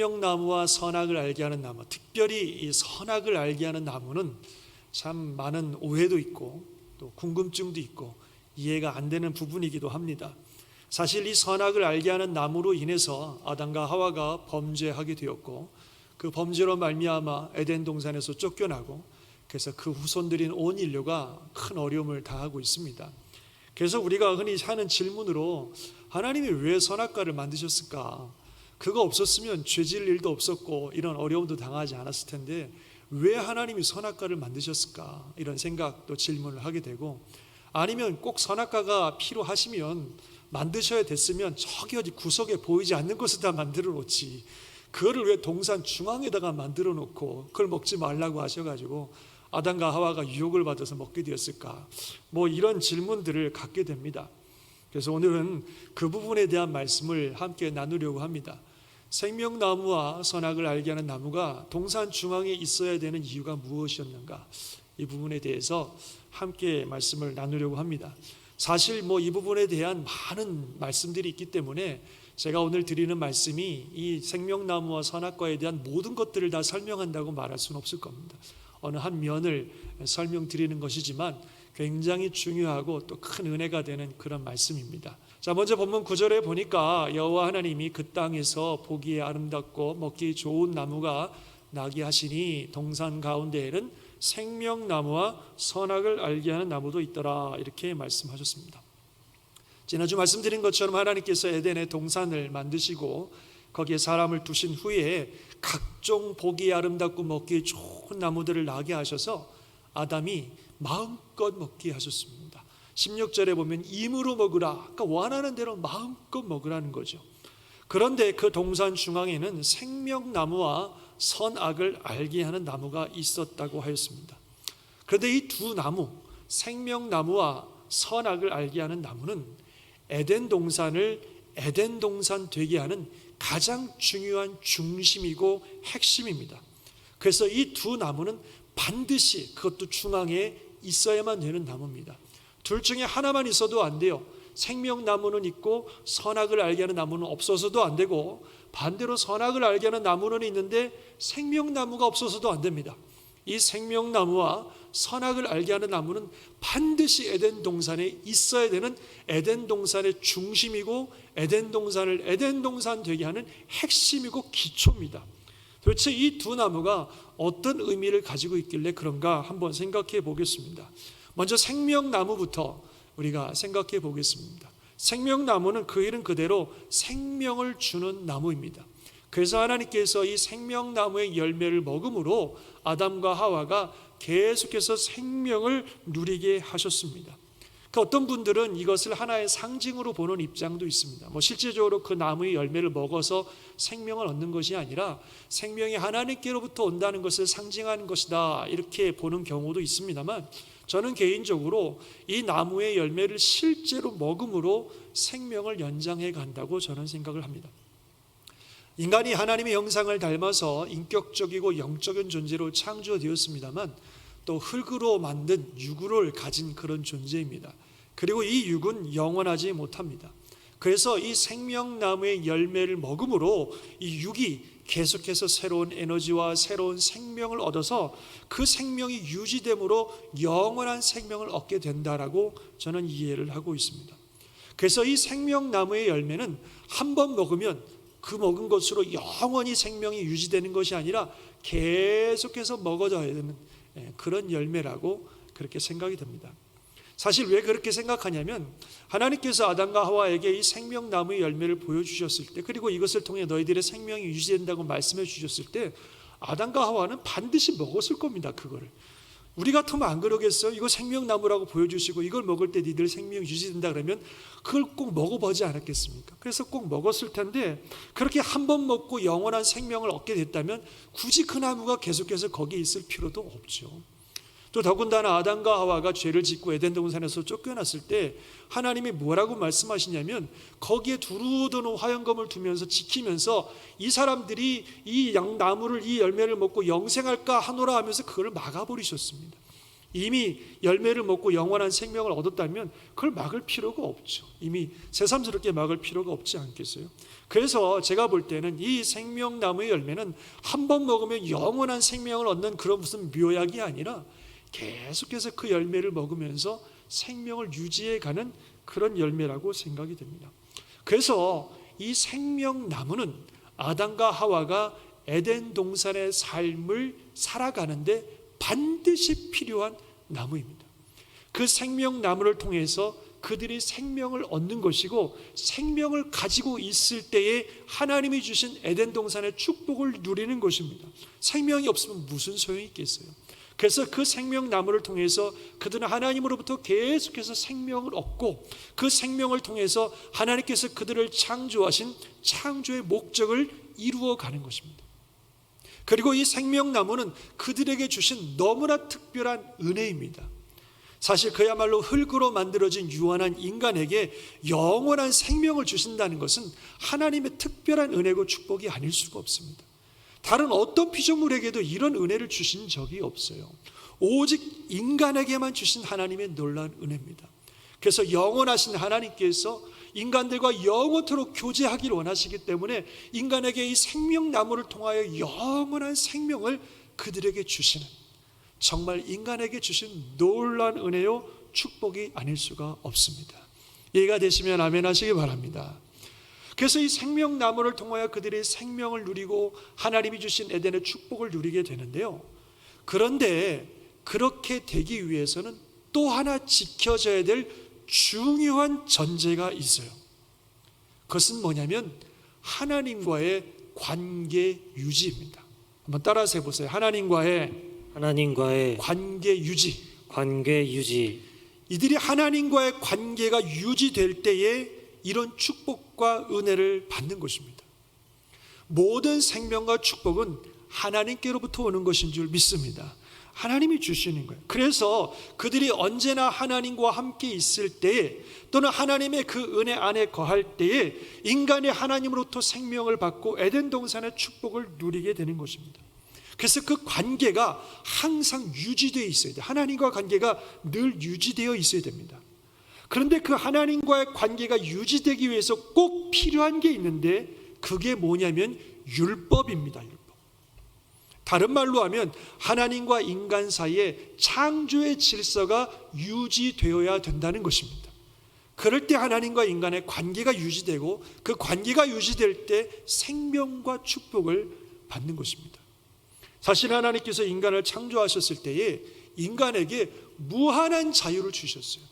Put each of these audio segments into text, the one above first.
생명나무와 선악을 알게 하는 나무, 특별히 이 선악을 알게 하는 나무는 참 많은 오해도 있고 또 궁금증도 있고 이해가 안 되는 부분이기도 합니다. 사실 이 선악을 알게 하는 나무로 인해서 아담과 하와가 범죄하게 되었고, 그 범죄로 말미암아 에덴 동산에서 쫓겨나고, 그래서 그 후손들인 온 인류가 큰 어려움을 당하고 있습니다. 그래서 우리가 흔히 하는 질문으로 하나님이 왜 선악과를 만드셨을까? 그거 없었으면 죄질 일도 없었고 이런 어려움도 당하지 않았을 텐데 왜 하나님이 선악과를 만드셨을까? 이런 생각도 질문을 하게 되고, 아니면 꼭 선악과가 필요하시면 만드셔야 됐으면 저기 어디 구석에 보이지 않는 곳에다 만들어 놓지, 그거를 왜 동산 중앙에다가 만들어 놓고 그걸 먹지 말라고 하셔가지고 아담과 하와가 유혹을 받아서 먹게 되었을까? 뭐 이런 질문들을 갖게 됩니다. 그래서 오늘은 그 부분에 대한 말씀을 함께 나누려고 합니다. 생명나무와 선악을 알게 하는 나무가 동산 중앙에 있어야 되는 이유가 무엇이었는가? 이 부분에 대해서 함께 말씀을 나누려고 합니다. 사실 이 부분에 대한 많은 말씀들이 있기 때문에 제가 오늘 드리는 말씀이 이 생명나무와 선악과에 대한 모든 것들을 다 설명한다고 말할 수는 없을 겁니다. 어느 한 면을 설명드리는 것이지만 굉장히 중요하고 또 큰 은혜가 되는 그런 말씀입니다. 자, 먼저 본문 9절에 보니까 여호와 하나님이 그 땅에서 보기에 아름답고 먹기 좋은 나무가 나게 하시니 동산 가운데에는 생명나무와 선악을 알게 하는 나무도 있더라, 이렇게 말씀하셨습니다. 지난주 말씀드린 것처럼 하나님께서 에덴의 동산을 만드시고 거기에 사람을 두신 후에 각종 보기에 아름답고 먹기에 좋은 나무들을 나게 하셔서 아담이 마음껏 먹게 하셨습니다. 16절에 보면 임으로 먹으라, 그러니까 원하는 대로 마음껏 먹으라는 거죠. 그런데 그 동산 중앙에는 생명나무와 선악을 알게 하는 나무가 있었다고 하였습니다. 그런데 이 두 나무, 생명나무와 선악을 알게 하는 나무는 에덴 동산을 에덴 동산 되게 하는 가장 중요한 중심이고 핵심입니다. 그래서 이 두 나무는 반드시 그것도 중앙에 있어야만 되는 나무입니다. 둘 중에 하나만 있어도 안 돼요. 생명나무는 있고 선악을 알게 하는 나무는 없어서도 안 되고, 반대로 선악을 알게 하는 나무는 있는데 생명나무가 없어서도 안 됩니다. 이 생명나무와 선악을 알게 하는 나무는 반드시 에덴 동산에 있어야 되는 에덴 동산의 중심이고 에덴 동산을 에덴 동산 되게 하는 핵심이고 기초입니다. 도대체 이 두 나무가 어떤 의미를 가지고 있길래 그런가 한번 생각해 보겠습니다. 먼저 생명나무부터 우리가 생각해 보겠습니다. 생명나무는 그 이름 그대로 생명을 주는 나무입니다. 그래서 하나님께서 이 생명나무의 열매를 먹음으로 아담과 하와가 계속해서 생명을 누리게 하셨습니다. 그 어떤 분들은 이것을 하나의 상징으로 보는 입장도 있습니다. 실질적으로 그 나무의 열매를 먹어서 생명을 얻는 것이 아니라 생명이 하나님께로부터 온다는 것을 상징하는 것이다, 이렇게 보는 경우도 있습니다만, 저는 개인적으로 이 나무의 열매를 실제로 먹음으로 생명을 연장해 간다고 저는 생각을 합니다. 인간이 하나님의 형상을 닮아서 인격적이고 영적인 존재로 창조되었습니다만 또 흙으로 만든 육을 가진 그런 존재입니다. 그리고 이 육은 영원하지 못합니다. 그래서 이 생명나무의 열매를 먹음으로 이 육이 계속해서 새로운 에너지와 새로운 생명을 얻어서 그 생명이 유지됨으로 영원한 생명을 얻게 된다라고 저는 이해를 하고 있습니다. 그래서 이 생명나무의 열매는 한 번 먹으면 그 먹은 것으로 영원히 생명이 유지되는 것이 아니라 계속해서 먹어져야 되는 그런 열매라고 그렇게 생각이 됩니다. 사실 왜 그렇게 생각하냐면, 하나님께서 아담과 하와에게 이 생명나무의 열매를 보여주셨을 때, 그리고 이것을 통해 너희들의 생명이 유지된다고 말씀해 주셨을 때 아담과 하와는 반드시 먹었을 겁니다. 그거를 우리 같으면 안 그러겠어요? 이거 생명나무라고 보여주시고 이걸 먹을 때 니들 생명이 유지된다 그러면 그걸 꼭 먹어보지 않았겠습니까? 그래서 꼭 먹었을 텐데, 그렇게 한 번 먹고 영원한 생명을 얻게 됐다면 굳이 그 나무가 계속해서 거기에 있을 필요도 없죠. 또 더군다나 아담과 하와가 죄를 짓고 에덴 동산에서 쫓겨났을 때 하나님이 뭐라고 말씀하시냐면, 거기에 두루 드는 화영검을 두면서 지키면서 이 사람들이 이 나무를, 이 열매를 먹고 영생할까 하노라 하면서 그걸 막아버리셨습니다. 이미 열매를 먹고 영원한 생명을 얻었다면 그걸 막을 필요가 없죠. 이미 새삼스럽게 막을 필요가 없지 않겠어요? 그래서 제가 볼 때는 이 생명나무의 열매는 한 번 먹으면 영원한 생명을 얻는 그런 무슨 묘약이 아니라 계속해서 그 열매를 먹으면서 생명을 유지해가는 그런 열매라고 생각이 됩니다. 그래서 이 생명나무는 아담과 하와가 에덴 동산의 삶을 살아가는데 반드시 필요한 나무입니다. 그 생명나무를 통해서 그들이 생명을 얻는 것이고, 생명을 가지고 있을 때에 하나님이 주신 에덴 동산의 축복을 누리는 것입니다. 생명이 없으면 무슨 소용이 있겠어요? 그래서 그 생명나무를 통해서 그들은 하나님으로부터 계속해서 생명을 얻고, 그 생명을 통해서 하나님께서 그들을 창조하신 창조의 목적을 이루어가는 것입니다. 그리고 이 생명나무는 그들에게 주신 너무나 특별한 은혜입니다. 사실 그야말로 흙으로 만들어진 유한한 인간에게 영원한 생명을 주신다는 것은 하나님의 특별한 은혜고 축복이 아닐 수가 없습니다. 다른 어떤 피조물에게도 이런 은혜를 주신 적이 없어요. 오직 인간에게만 주신 하나님의 놀라운 은혜입니다. 그래서 영원하신 하나님께서 인간들과 영원토록 교제하기를 원하시기 때문에 인간에게 이 생명나무를 통하여 영원한 생명을 그들에게 주시는, 정말 인간에게 주신 놀라운 은혜요 축복이 아닐 수가 없습니다. 이해가 되시면 아멘 하시기 바랍니다. 그래서 이 생명나무를 통하여 그들이 생명을 누리고 하나님이 주신 에덴의 축복을 누리게 되는데요. 그런데 그렇게 되기 위해서는 또 하나 지켜져야 될 중요한 전제가 있어요. 그것은 뭐냐면 하나님과의 관계 유지입니다. 한번 따라서 해보세요. 하나님과의 관계 유지. 이들이 하나님과의 관계가 유지될 때에 이런 축복과 은혜를 받는 것입니다. 모든 생명과 축복은 하나님께로부터 오는 것인 줄 믿습니다. 하나님이 주시는 거예요. 그래서 그들이 언제나 하나님과 함께 있을 때에, 또는 하나님의 그 은혜 안에 거할 때에 인간이 하나님으로부터 생명을 받고 에덴 동산의 축복을 누리게 되는 것입니다. 그래서 그 관계가 항상 유지되어 있어야 돼요. 하나님과 관계가 늘 유지되어 있어야 됩니다. 그런데 그 하나님과의 관계가 유지되기 위해서 꼭 필요한 게 있는데, 그게 뭐냐면 율법입니다. 율법. 다른 말로 하면 하나님과 인간 사이에 창조의 질서가 유지되어야 된다는 것입니다. 그럴 때 하나님과 인간의 관계가 유지되고, 그 관계가 유지될 때 생명과 축복을 받는 것입니다. 사실 하나님께서 인간을 창조하셨을 때에 인간에게 무한한 자유를 주셨어요.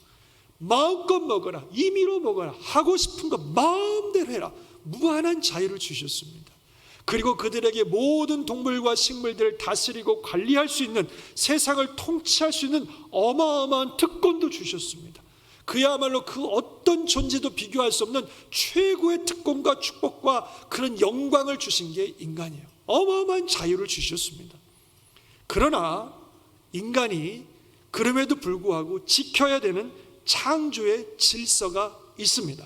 마음껏 먹어라, 임의로 먹어라, 하고 싶은 거 마음대로 해라, 무한한 자유를 주셨습니다. 그리고 그들에게 모든 동물과 식물들을 다스리고 관리할 수 있는, 세상을 통치할 수 있는 어마어마한 특권도 주셨습니다. 그야말로 그 어떤 존재도 비교할 수 없는 최고의 특권과 축복과 그런 영광을 주신 게 인간이에요. 어마어마한 자유를 주셨습니다. 그러나 인간이 그럼에도 불구하고 지켜야 되는 창조의 질서가 있습니다.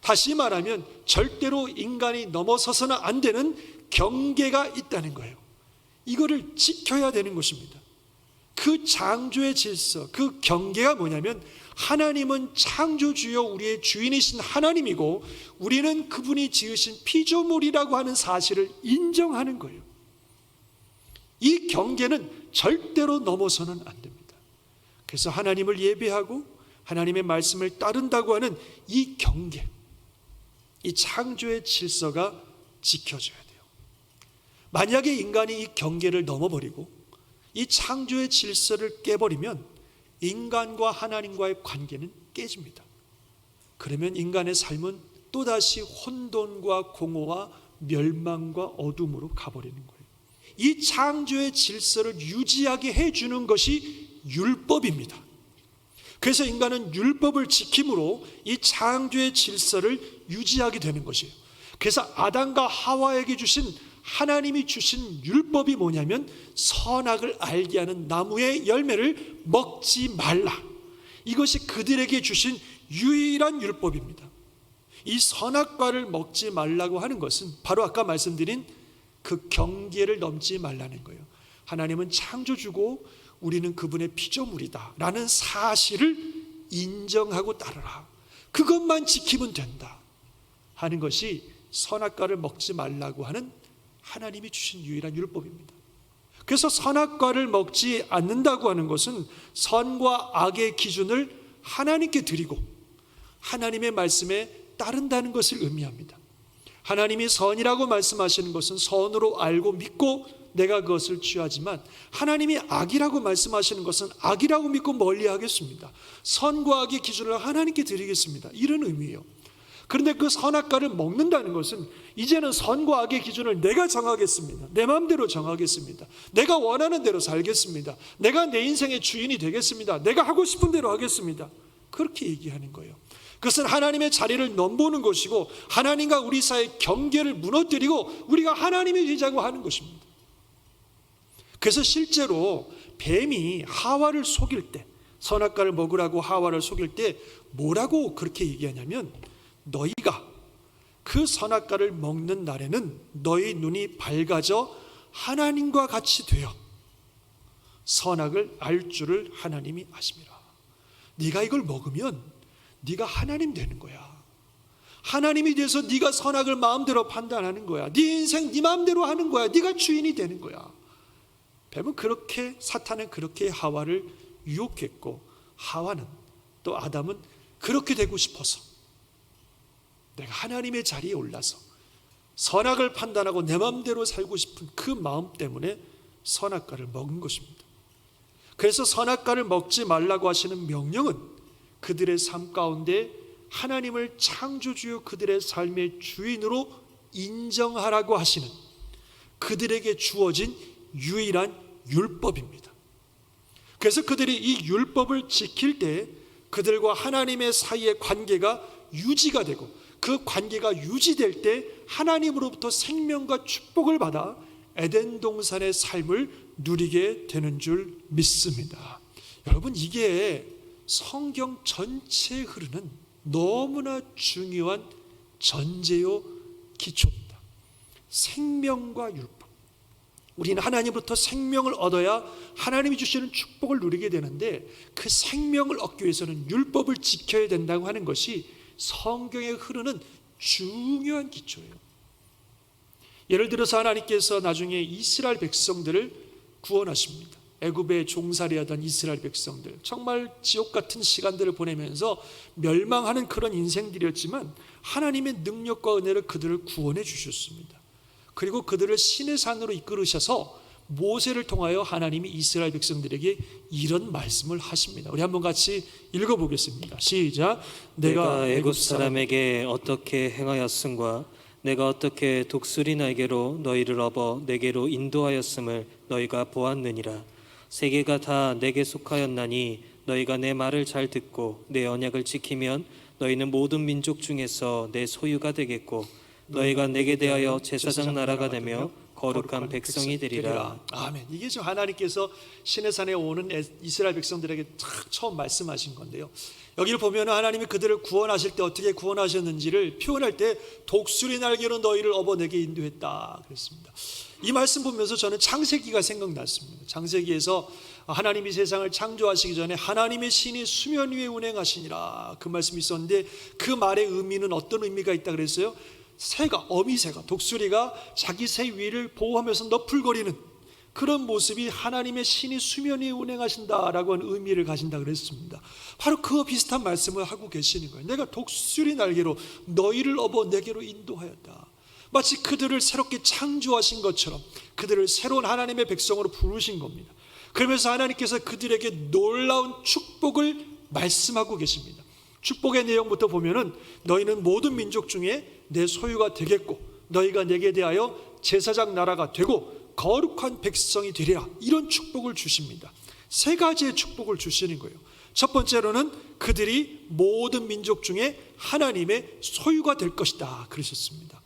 다시 말하면 절대로 인간이 넘어서서는 안 되는 경계가 있다는 거예요. 이거를 지켜야 되는 것입니다. 그 창조의 질서, 그 경계가 뭐냐면, 하나님은 창조주여 우리의 주인이신 하나님이고 우리는 그분이 지으신 피조물이라고 하는 사실을 인정하는 거예요. 이 경계는 절대로 넘어서는 안 됩니다. 그래서 하나님을 예배하고 하나님의 말씀을 따른다고 하는 이 경계, 이 창조의 질서가 지켜져야 돼요. 만약에 인간이 이 경계를 넘어버리고 이 창조의 질서를 깨버리면 인간과 하나님과의 관계는 깨집니다. 그러면 인간의 삶은 또다시 혼돈과 공허와 멸망과 어둠으로 가버리는 거예요. 이 창조의 질서를 유지하게 해주는 것이 율법입니다. 그래서 인간은 율법을 지킴으로 이 창조의 질서를 유지하게 되는 것이에요. 그래서 아담과 하와에게 주신, 하나님이 주신 율법이 뭐냐면 선악을 알게 하는 나무의 열매를 먹지 말라. 이것이 그들에게 주신 유일한 율법입니다. 이 선악과를 먹지 말라고 하는 것은 바로 아까 말씀드린 그 경계를 넘지 말라는 거예요. 하나님은 창조주고 우리는 그분의 피조물이다 라는 사실을 인정하고 따르라. 그것만 지키면 된다 하는 것이 선악과를 먹지 말라고 하는 하나님이 주신 유일한 율법입니다. 그래서 선악과를 먹지 않는다고 하는 것은 선과 악의 기준을 하나님께 드리고 하나님의 말씀에 따른다는 것을 의미합니다. 하나님이 선이라고 말씀하시는 것은 선으로 알고 믿고 내가 그것을 취하지만, 하나님이 악이라고 말씀하시는 것은 악이라고 믿고 멀리하겠습니다. 선과 악의 기준을 하나님께 드리겠습니다, 이런 의미예요. 그런데 그 선악과를 먹는다는 것은 이제는 선과 악의 기준을 내가 정하겠습니다. 내 마음대로 정하겠습니다. 내가 원하는 대로 살겠습니다. 내가 내 인생의 주인이 되겠습니다. 내가 하고 싶은 대로 하겠습니다. 그렇게 얘기하는 거예요. 그것은 하나님의 자리를 넘보는 것이고 하나님과 우리 사이의 경계를 무너뜨리고 우리가 하나님이 되자고 하는 것입니다. 그래서 실제로 뱀이 하와를 속일 때, 선악과를 먹으라고 하와를 속일 때 뭐라고 그렇게 얘기하냐면, 너희가 그 선악과를 먹는 날에는 너희 눈이 밝아져 하나님과 같이 되어 선악을 알 줄을 하나님이 아심이라. 네가 이걸 먹으면 네가 하나님 되는 거야. 하나님이 돼서 네가 선악을 마음대로 판단하는 거야. 네 인생 네 마음대로 하는 거야. 네가 주인이 되는 거야. 뱀은 그렇게, 사탄은 그렇게 하와를 유혹했고, 하와는 또 아담은 그렇게 되고 싶어서 내가 하나님의 자리에 올라서 선악을 판단하고 내 마음대로 살고 싶은 그 마음 때문에 선악과를 먹은 것입니다. 그래서 선악과를 먹지 말라고 하시는 명령은 그들의 삶 가운데 하나님을 창조주요 그들의 삶의 주인으로 인정하라고 하시는 그들에게 주어진 유일한 율법입니다. 그래서 그들이 이 율법을 지킬 때 그들과 하나님의 사이의 관계가 유지가 되고, 그 관계가 유지될 때 하나님으로부터 생명과 축복을 받아 에덴 동산의 삶을 누리게 되는 줄 믿습니다. 여러분, 이게 성경 전체에 흐르는 너무나 중요한 전제요 기초입니다. 생명과 율법. 우리는 하나님으로부터 생명을 얻어야 하나님이 주시는 축복을 누리게 되는데, 그 생명을 얻기 위해서는 율법을 지켜야 된다고 하는 것이 성경에 흐르는 중요한 기초예요. 예를 들어서 하나님께서 나중에 이스라엘 백성들을 구원하십니다. 애굽에 종살이하던 이스라엘 백성들, 정말 지옥 같은 시간들을 보내면서 멸망하는 그런 인생들이었지만 하나님의 능력과 은혜로 그들을 구원해 주셨습니다. 그리고 그들을 시내 산으로 이끌으셔서 모세를 통하여 하나님이 이스라엘 백성들에게 이런 말씀을 하십니다. 우리 한번 같이 읽어보겠습니다. 시작. 내가 애굽 사람에게 어떻게 행하였음과 내가 어떻게 독수리 날개로 너희를 업어 내게로 인도하였음을 너희가 보았느니라. 세계가 다 내게 속하였나니 너희가 내 말을 잘 듣고 내 언약을 지키면 너희는 모든 민족 중에서 내 소유가 되겠고 너희가 내게 대하여 제사장 나라가 되며 거룩한 백성이 되리라. 아멘. 이게 지금 하나님께서 시내산에 오는 이스라엘 백성들에게 처음 말씀하신 건데요, 여기를 보면 하나님이 그들을 구원하실 때 어떻게 구원하셨는지를 표현할 때 독수리 날개로 너희를 업어 내게 인도했다 그랬습니다. 이 말씀 보면서 저는 창세기가 생각났습니다. 창세기에서 하나님이 세상을 창조하시기 전에 하나님의 신이 수면 위에 운행하시니라, 그 말씀이 있었는데 그 말의 의미는 어떤 의미가 있다 그랬어요? 새가, 어미새가, 독수리가 자기 새 위를 보호하면서 너풀거리는 그런 모습이 하나님의 신이 수면 위에 운행하신다라고 하는 의미를 가진다 그랬습니다. 바로 그와 비슷한 말씀을 하고 계시는 거예요. 내가 독수리 날개로 너희를 업어 내게로 인도하였다. 마치 그들을 새롭게 창조하신 것처럼 그들을 새로운 하나님의 백성으로 부르신 겁니다. 그러면서 하나님께서 그들에게 놀라운 축복을 말씀하고 계십니다. 축복의 내용부터 보면은 너희는 모든 민족 중에 내 소유가 되겠고 너희가 내게 대하여 제사장 나라가 되고 거룩한 백성이 되리라, 이런 축복을 주십니다. 세 가지의 축복을 주시는 거예요. 첫 번째로는 그들이 모든 민족 중에 하나님의 소유가 될 것이다 그러셨습니다.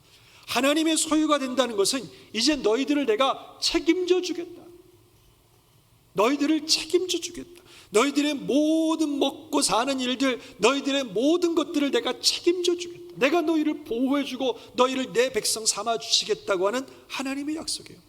하나님의 소유가 된다는 것은 이제 너희들을 내가 책임져 주겠다. 너희들을 책임져 주겠다. 너희들의 모든 먹고 사는 일들, 너희들의 모든 것들을 내가 책임져 주겠다. 내가 너희를 보호해 주고 너희를 내 백성 삼아 주시겠다고 하는 하나님의 약속이에요.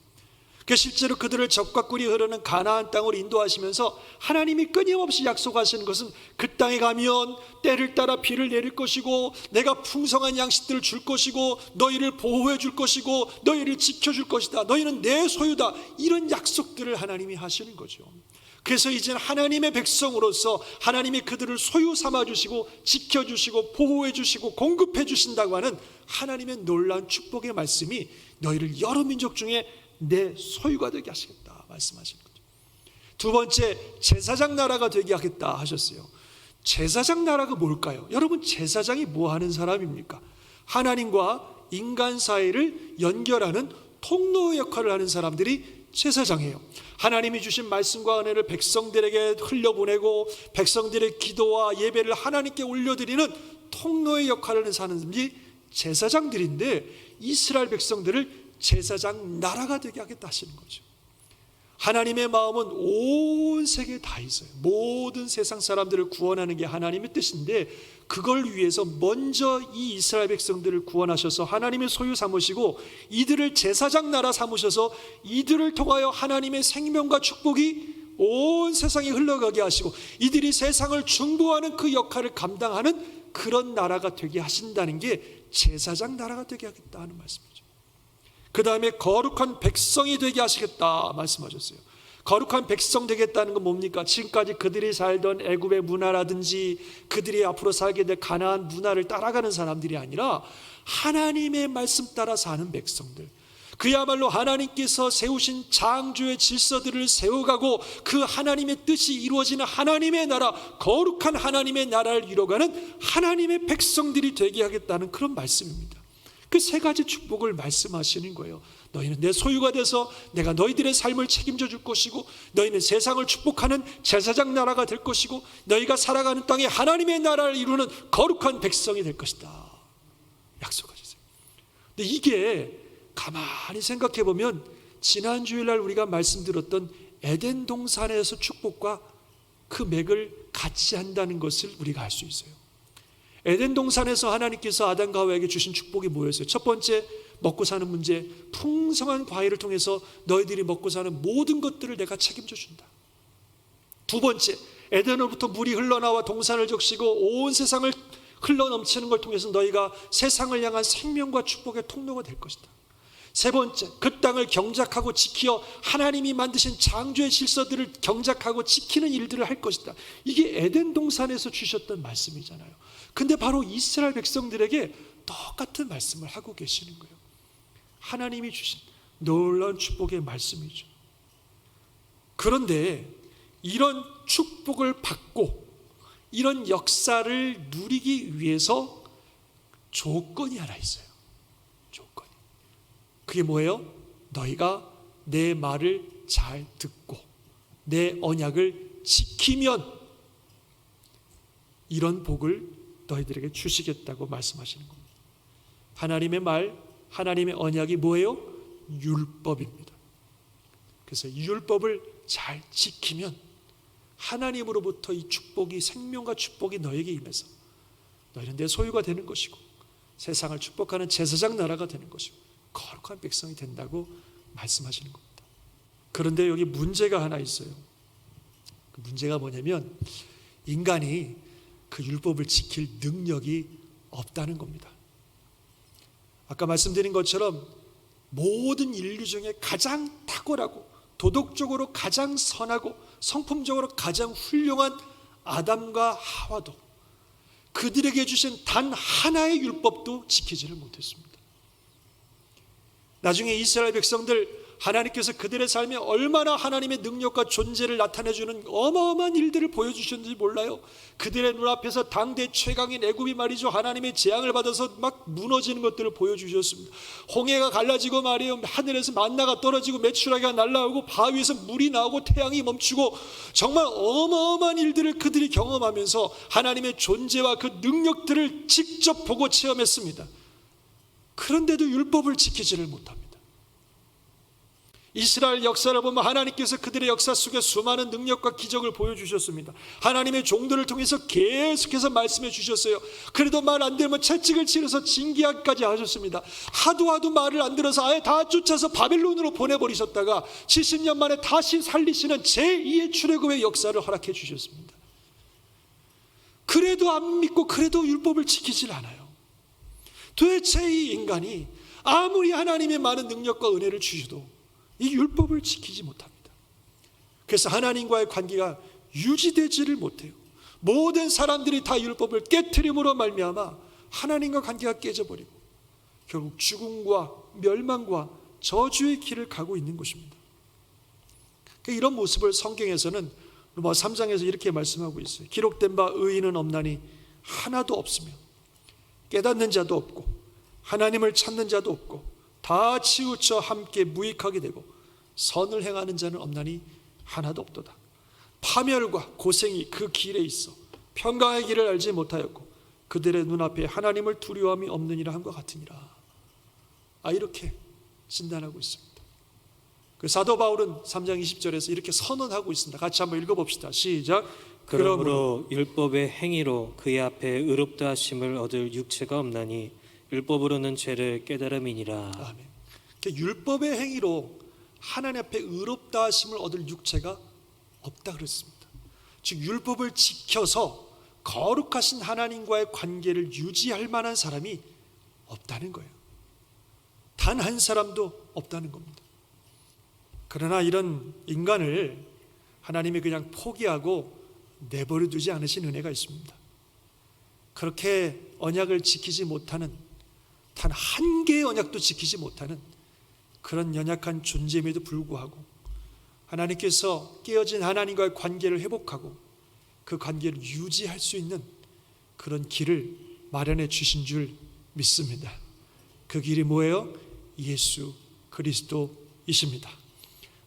그 실제로 그들을 적과 꿀이 흐르는 가나안 땅으로 인도하시면서 하나님이 끊임없이 약속하시는 것은 그 땅에 가면 때를 따라 비를 내릴 것이고 내가 풍성한 양식들을 줄 것이고 너희를 보호해 줄 것이고 너희를 지켜줄 것이다, 너희는 내 소유다, 이런 약속들을 하나님이 하시는 거죠. 그래서 이제는 하나님의 백성으로서 하나님이 그들을 소유 삼아주시고 지켜주시고 보호해주시고 공급해주신다고 하는 하나님의 놀라운 축복의 말씀이 너희를 여러 민족 중에 내 소유가 되게 하시겠다 말씀하시는 거죠. 두 번째, 제사장 나라가 되게 하겠다 하셨어요. 제사장 나라가 뭘까요? 여러분, 제사장이 뭐 하는 사람입니까? 하나님과 인간 사이를 연결하는 통로 역할을 하는 사람들이 제사장이에요. 하나님이 주신 말씀과 은혜를 백성들에게 흘려보내고 백성들의 기도와 예배를 하나님께 올려드리는 통로의 역할을 하는 사람들이 제사장들인데, 이스라엘 백성들을 제사장 나라가 되게 하겠다 하시는 거죠. 하나님의 마음은 온 세계에 다 있어요. 모든 세상 사람들을 구원하는 게 하나님의 뜻인데, 그걸 위해서 먼저 이 이스라엘 백성들을 구원하셔서 하나님의 소유 삼으시고 이들을 제사장 나라 삼으셔서 이들을 통하여 하나님의 생명과 축복이 온 세상에 흘러가게 하시고 이들이 세상을 중보하는 그 역할을 감당하는 그런 나라가 되게 하신다는 게 제사장 나라가 되게 하겠다 하는 말씀이죠. 그 다음에 거룩한 백성이 되게 하시겠다 말씀하셨어요. 거룩한 백성 되겠다는 건 뭡니까? 지금까지 그들이 살던 애굽의 문화라든지 그들이 앞으로 살게 될 가나안 문화를 따라가는 사람들이 아니라 하나님의 말씀 따라 사는 백성들, 그야말로 하나님께서 세우신 창조의 질서들을 세워가고 그 하나님의 뜻이 이루어지는 하나님의 나라, 거룩한 하나님의 나라를 이뤄가는 하나님의 백성들이 되게 하겠다는 그런 말씀입니다. 그 세 가지 축복을 말씀하시는 거예요. 너희는 내 소유가 돼서 내가 너희들의 삶을 책임져 줄 것이고, 너희는 세상을 축복하는 제사장 나라가 될 것이고, 너희가 살아가는 땅에 하나님의 나라를 이루는 거룩한 백성이 될 것이다 약속하셨어요. 근데 이게 가만히 생각해 보면 지난 주일날 우리가 말씀드렸던 에덴 동산에서 축복과 그 맥을 같이 한다는 것을 우리가 알 수 있어요. 에덴 동산에서 하나님께서 아담과 하와에게 주신 축복이 뭐였어요? 첫 번째, 먹고 사는 문제, 풍성한 과일을 통해서 너희들이 먹고 사는 모든 것들을 내가 책임져 준다. 두 번째, 에덴으로부터 물이 흘러나와 동산을 적시고 온 세상을 흘러넘치는 걸 통해서 너희가 세상을 향한 생명과 축복의 통로가 될 것이다. 세 번째, 그 땅을 경작하고 지키어 하나님이 만드신 창조의 질서들을 경작하고 지키는 일들을 할 것이다. 이게 에덴 동산에서 주셨던 말씀이잖아요. 근데 바로 이스라엘 백성들에게 똑같은 말씀을 하고 계시는 거예요. 하나님이 주신 놀라운 축복의 말씀이죠. 그런데 이런 축복을 받고 이런 역사를 누리기 위해서 조건이 하나 있어요. 조건이. 그게 뭐예요? 너희가 내 말을 잘 듣고 내 언약을 지키면 이런 복을 너희들에게 주시겠다고 말씀하시는 겁니다. 하나님의 말, 하나님의 언약이 뭐예요? 율법입니다. 그래서 율법을 잘 지키면 하나님으로부터 이 축복이, 생명과 축복이 너에게 임해서 너희는 내 소유가 되는 것이고 세상을 축복하는 제사장 나라가 되는 것이고 거룩한 백성이 된다고 말씀하시는 겁니다. 그런데 여기 문제가 하나 있어요. 그 문제가 뭐냐면 인간이 그 율법을 지킬 능력이 없다는 겁니다. 아까 말씀드린 것처럼 모든 인류 중에 가장 탁월하고 도덕적으로 가장 선하고 성품적으로 가장 훌륭한 아담과 하와도 그들에게 주신 단 하나의 율법도 지키지를 못했습니다. 나중에 이스라엘 백성들, 하나님께서 그들의 삶에 얼마나 하나님의 능력과 존재를 나타내주는 어마어마한 일들을 보여주셨는지 몰라요. 그들의 눈앞에서 당대 최강인 애굽이 말이죠, 하나님의 재앙을 받아서 막 무너지는 것들을 보여주셨습니다. 홍해가 갈라지고 말이에요, 하늘에서 만나가 떨어지고 메추라기가 날아오고 바위에서 물이 나오고 태양이 멈추고 정말 어마어마한 일들을 그들이 경험하면서 하나님의 존재와 그 능력들을 직접 보고 체험했습니다. 그런데도 율법을 지키지를 못합니다. 이스라엘 역사를 보면 하나님께서 그들의 역사 속에 수많은 능력과 기적을 보여주셨습니다. 하나님의 종들을 통해서 계속해서 말씀해 주셨어요. 그래도 말 안 되면 채찍을 치러서 징계하기까지 하셨습니다. 하도 말을 안 들어서 아예 다 쫓아서 바벨론으로 보내버리셨다가 70년 만에 다시 살리시는 제2의 출애굽의 역사를 허락해 주셨습니다. 그래도 안 믿고 그래도 율법을 지키질 않아요. 도대체 이 인간이 아무리 하나님의 많은 능력과 은혜를 주셔도 이 율법을 지키지 못합니다. 그래서 하나님과의 관계가 유지되지를 못해요. 모든 사람들이 다 율법을 깨트림으로 말미암아 하나님과 관계가 깨져버리고 결국 죽음과 멸망과 저주의 길을 가고 있는 것입니다. 이런 모습을 성경에서는 로마 3장에서 이렇게 말씀하고 있어요. 기록된 바 의인은 없나니 하나도 없으며 깨닫는 자도 없고 하나님을 찾는 자도 없고 다 치우쳐 함께 무익하게 되고 선을 행하는 자는 없나니 하나도 없도다. 파멸과 고생이 그 길에 있어 평강의 길을 알지 못하였고 그들의 눈앞에 하나님을 두려움이 없느니라 함과 같으니라. 이렇게 진단하고 있습니다. 그 사도 바울은 3장 20절에서 이렇게 선언하고 있습니다. 같이 한번 읽어봅시다. 시작. 그러므로 율법의 행위로 그의 앞에 의롭다 하심을 얻을 육체가 없나니 율법으로는 죄를 깨달음이니라. 아멘. 율법의 행위로 하나님 앞에 의롭다 하심을 얻을 육체가 없다 그랬습니다. 즉 율법을 지켜서 거룩하신 하나님과의 관계를 유지할 만한 사람이 없다는 거예요. 단 한 사람도 없다는 겁니다. 그러나 이런 인간을 하나님이 그냥 포기하고 내버려 두지 않으신 은혜가 있습니다. 그렇게 언약을 지키지 못하는, 단 한 개의 언약도 지키지 못하는 그런 연약한 존재임에도 불구하고 하나님께서 깨어진 하나님과의 관계를 회복하고 그 관계를 유지할 수 있는 그런 길을 마련해 주신 줄 믿습니다. 그 길이 뭐예요? 예수 그리스도이십니다.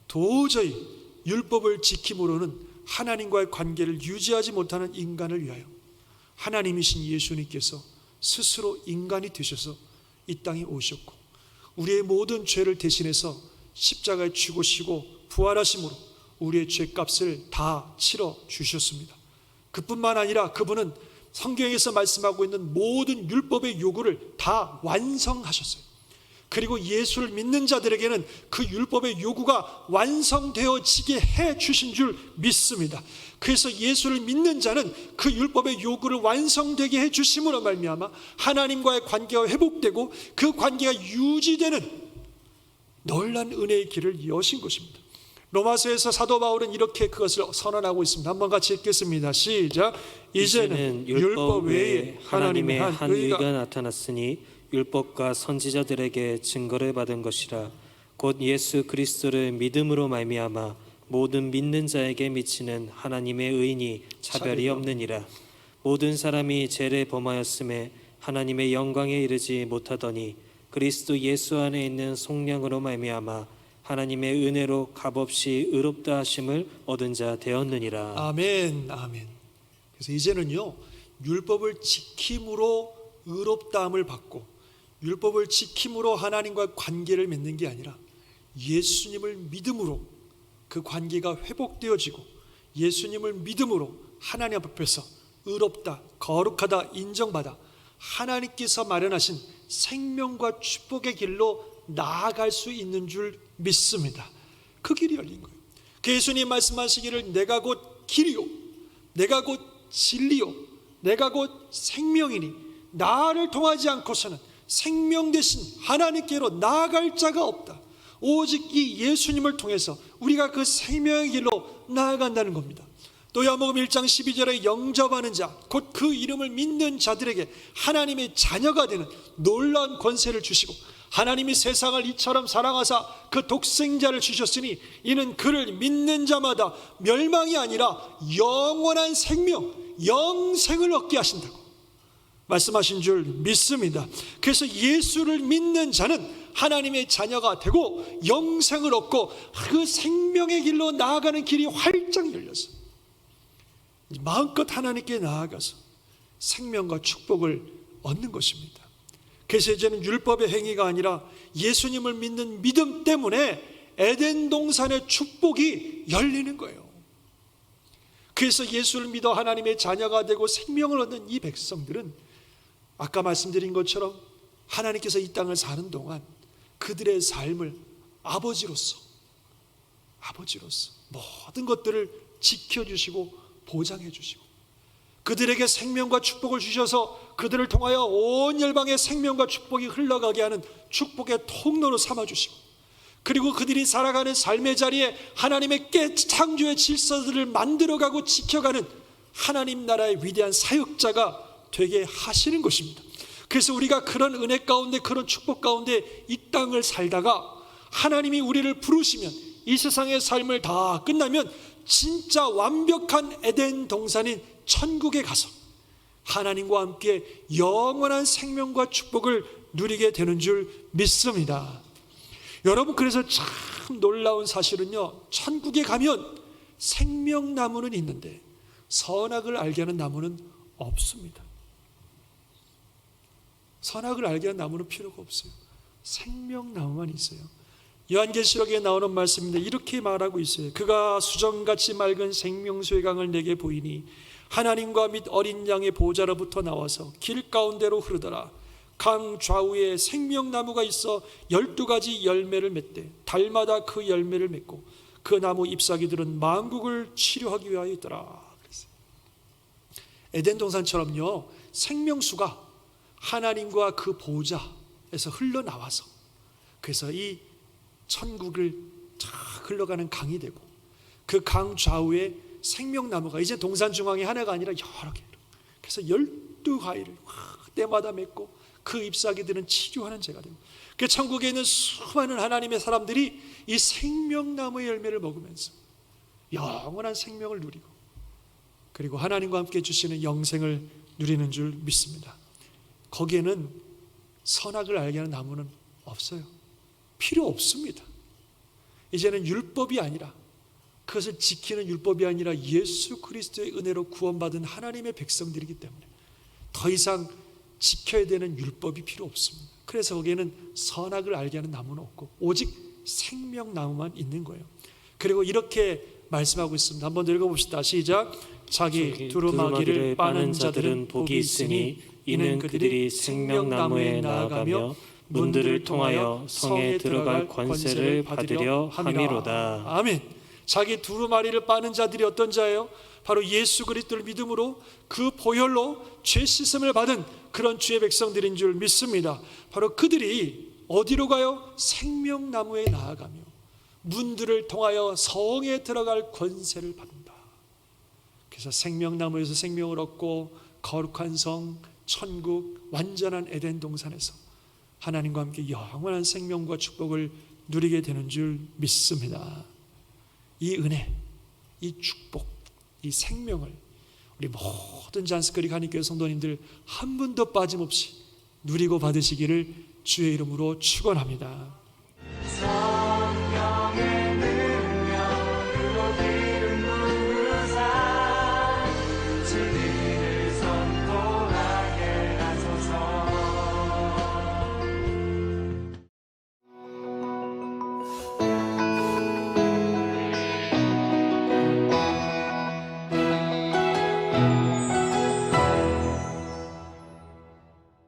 도저히 율법을 지킴으로는 하나님과의 관계를 유지하지 못하는 인간을 위하여 하나님이신 예수님께서 스스로 인간이 되셔서 이 땅에 오셨고 우리의 모든 죄를 대신해서 십자가에 죽으시고 부활하심으로 우리의 죄값을 다 치러 주셨습니다. 그뿐만 아니라 그분은 성경에서 말씀하고 있는 모든 율법의 요구를 다 완성하셨어요. 그리고 예수를 믿는 자들에게는 그 율법의 요구가 완성되어지게 해 주신 줄 믿습니다. 그래서 예수를 믿는 자는 그 율법의 요구를 완성되게 해 주심으로 말미암아 하나님과의 관계가 회복되고 그 관계가 유지되는 놀라운 은혜의 길을 여신 것입니다. 로마서에서 사도 바울은 이렇게 그것을 선언하고 있습니다. 한번 같이 읽겠습니다. 시작. 이제는 율법 외에 하나님의 한 의가 나타났으니 율법과 선지자들에게 증거를 받은 것이라. 곧 예수 그리스도를 믿음으로 말미암아 모든 믿는 자에게 미치는 하나님의 의인이 차별이 없느니라. 모든 사람이 죄를 범하였음에 하나님의 영광에 이르지 못하더니 그리스도 예수 안에 있는 속량으로 말미암아 하나님의 은혜로 값없이 의롭다 하심을 얻은 자 되었느니라. 아멘. 아멘. 그래서 이제는요 율법을 지킴으로 의롭다함을 받고 율법을 지킴으로 하나님과 관계를 맺는 게 아니라 예수님을 믿음으로 그 관계가 회복되어지고 예수님을 믿음으로 하나님 앞에서 의롭다, 거룩하다 인정받아 하나님께서 마련하신 생명과 축복의 길로 나아갈 수 있는 줄 믿습니다. 그 길이 열린 거예요. 그 예수님 말씀하시기를 내가 곧 길이요 내가 곧 진리요 내가 곧 생명이니 나를 통하지 않고서는 생명 되신 하나님께로 나아갈 자가 없다. 오직 이 예수님을 통해서 우리가 그 생명의 길로 나아간다는 겁니다. 또 요한복음 1장 12절에 영접하는 자, 곧 그 이름을 믿는 자들에게 하나님의 자녀가 되는 놀라운 권세를 주시고 하나님이 세상을 이처럼 사랑하사 그 독생자를 주셨으니 이는 그를 믿는 자마다 멸망이 아니라 영원한 생명, 영생을 얻게 하신다고 말씀하신 줄 믿습니다. 그래서 예수를 믿는 자는 하나님의 자녀가 되고 영생을 얻고 그 생명의 길로 나아가는 길이 활짝 열려서 마음껏 하나님께 나아가서 생명과 축복을 얻는 것입니다. 그래서 이제는 율법의 행위가 아니라 예수님을 믿는 믿음 때문에 에덴 동산의 축복이 열리는 거예요. 그래서 예수를 믿어 하나님의 자녀가 되고 생명을 얻는 이 백성들은 아까 말씀드린 것처럼 하나님께서 이 땅을 사는 동안 그들의 삶을 아버지로서 모든 것들을 지켜주시고 보장해 주시고 그들에게 생명과 축복을 주셔서 그들을 통하여 온 열방의 생명과 축복이 흘러가게 하는 축복의 통로로 삼아주시고, 그리고 그들이 살아가는 삶의 자리에 하나님의 창조의 질서들을 만들어가고 지켜가는 하나님 나라의 위대한 사역자가 되게 하시는 것입니다. 그래서 우리가 그런 은혜 가운데, 그런 축복 가운데 이 땅을 살다가 하나님이 우리를 부르시면, 이 세상의 삶을 다 끝나면 진짜 완벽한 에덴 동산인 천국에 가서 하나님과 함께 영원한 생명과 축복을 누리게 되는 줄 믿습니다. 여러분, 그래서 참 놀라운 사실은요, 천국에 가면 생명나무는 있는데 선악을 알게 하는 나무는 없습니다. 선악을 알게 하는 나무는 필요가 없어요. 생명나무만 있어요. 요한계시록에 나오는 말씀인데 이렇게 말하고 있어요. 그가 수정같이 맑은 생명수의 강을 내게 보이니 하나님과 및 어린 양의 보좌로부터 나와서 길 가운데로 흐르더라. 강 좌우에 생명나무가 있어 12가지 열매를 맺되 달마다 그 열매를 맺고 그 나무 잎사귀들은 만국을 치료하기 위하여 있더라. 에덴 동산처럼요, 생명수가 하나님과 그 보좌에서 흘러나와서 그래서 이 천국을 쫙 흘러가는 강이 되고, 그 강 좌우에 생명나무가 이제 동산 중앙에 하나가 아니라 여러 개, 그래서 12가지를 때마다 맺고 그 잎사귀들은 치료하는 제가 되고, 그 천국에 있는 수많은 하나님의 사람들이 이 생명나무의 열매를 먹으면서 영원한 생명을 누리고, 그리고 하나님과 함께 주시는 영생을 누리는 줄 믿습니다. 거기에는 선악을 알게 하는 나무는 없어요. 필요 없습니다. 이제는 율법이 아니라, 그것을 지키는 율법이 아니라 예수 그리스도의 은혜로 구원받은 하나님의 백성들이기 때문에 더 이상 지켜야 되는 율법이 필요 없습니다. 그래서 거기에는 선악을 알게 하는 나무는 없고 오직 생명나무만 있는 거예요. 그리고 이렇게 말씀하고 있습니다. 한번 읽어봅시다. 시작. 자기 두루마기를 빠는 자들은 복이 있으니 이는 그들이 생명나무에 나아가며 문들을 통하여 성에 들어갈 권세를 받으려 함이로다. 아멘. 자기 두루마리를 빠는 자들이 어떤 자예요? 바로 예수 그리스도를 믿음으로 그 보혈로 죄 씻음을 받은 그런 주의 백성들인 줄 믿습니다. 바로 그들이 어디로 가요? 생명나무에 나아가며 문들을 통하여 성에 들어갈 권세를 받는다. 그래서 생명나무에서 생명을 얻고 거룩한 성, 천국, 완전한 에덴 동산에서 하나님과 함께 영원한 생명과 축복을 누리게 되는 줄 믿습니다. 이 은혜, 이 축복, 이 생명을 우리 모든 잔스크리 하나님께 성도님들 한 분도 빠짐없이 누리고 받으시기를 주의 이름으로 축원합니다.